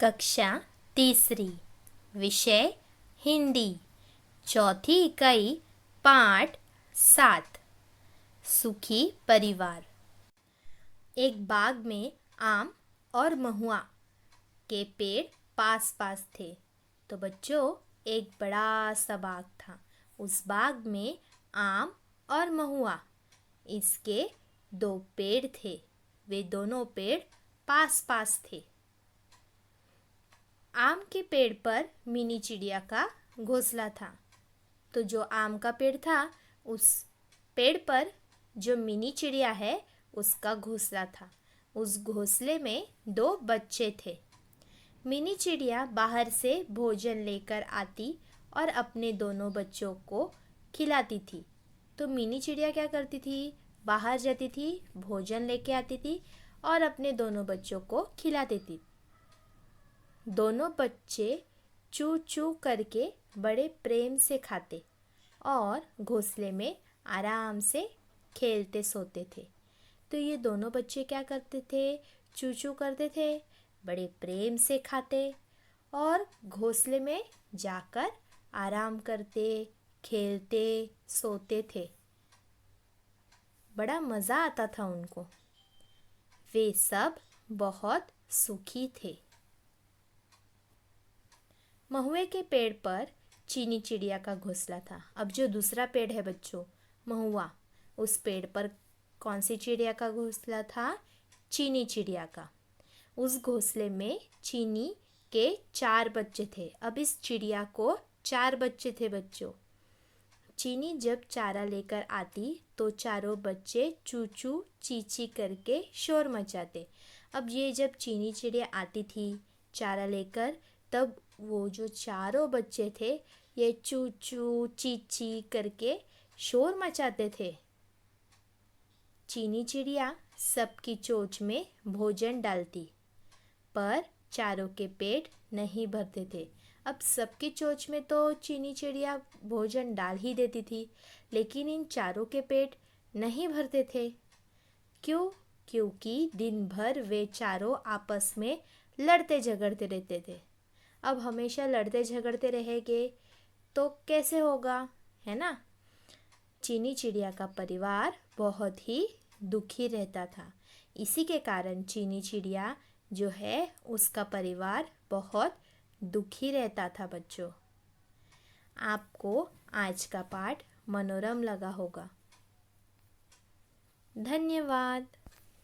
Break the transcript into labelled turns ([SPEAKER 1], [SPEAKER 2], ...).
[SPEAKER 1] कक्षा तीसरी, विषय हिंदी, चौथी इकाई, पाठ 7। सुखी परिवार। एक बाग में आम और महुआ के पेड़ पास पास थे। तो बच्चों, एक बड़ा सा बाग था। उस बाग में आम और महुआ, इसके 2 पेड़ थे। वे दोनों पेड़ पास पास थे। आम के पेड़ पर मिनी चिड़िया का घोंसला था। तो जो आम का पेड़ था, उस पेड़ पर जो मिनी चिड़िया है, उसका घोंसला था। उस घोंसले में 2 बच्चे थे। मिनी चिड़िया बाहर से भोजन लेकर आती और अपने दोनों बच्चों को खिलाती थी। तो मिनी चिड़िया क्या करती थी? बाहर जाती थी, भोजन लेके आती थी और अपने दोनों बच्चों को खिलाती थी। दोनों बच्चे चू चू करके बड़े प्रेम से खाते और घोंसले में आराम से खेलते सोते थे। तो ये दोनों बच्चे क्या करते थे? चू चू करते थे, बड़े प्रेम से खाते और घोंसले में जाकर आराम करते, खेलते, सोते थे। बड़ा मज़ा आता था उनको। वे सब बहुत सुखी थे। महुए के पेड़ पर चीनी चिड़िया का घोंसला था। अब जो दूसरा पेड़ है बच्चों, महुआ, उस पेड़ पर कौन सी चिड़िया का घोंसला था? चीनी चिड़िया का। उस घोंसले में चीनी के 4 बच्चे थे। अब इस चिड़िया को 4 बच्चे थे बच्चों। चीनी जब चारा लेकर आती तो चारों बच्चे चू चू चींची करके शोर मचाते। अब ये जब चीनी चिड़िया आती थी चारा लेकर, तब वो जो चारों बच्चे थे, ये चू चू चींची करके शोर मचाते थे। चीनी चिड़िया सबकी चोंच में भोजन डालती, पर चारों के पेट नहीं भरते थे। अब सबकी चोंच में तो चीनी चिड़िया भोजन डाल ही देती थी, लेकिन इन चारों के पेट नहीं भरते थे। क्यों? क्योंकि दिन भर वे चारों आपस में लड़ते झगड़ते रहते थे। अब हमेशा लड़ते झगड़ते रहेंगे तो कैसे होगा, है ना? चीनी चिड़िया का परिवार बहुत ही दुखी रहता था। इसी के कारण चीनी चिड़िया जो है, उसका परिवार बहुत दुखी रहता था बच्चों। आपको आज का पाठ मनोरम लगा होगा। धन्यवाद।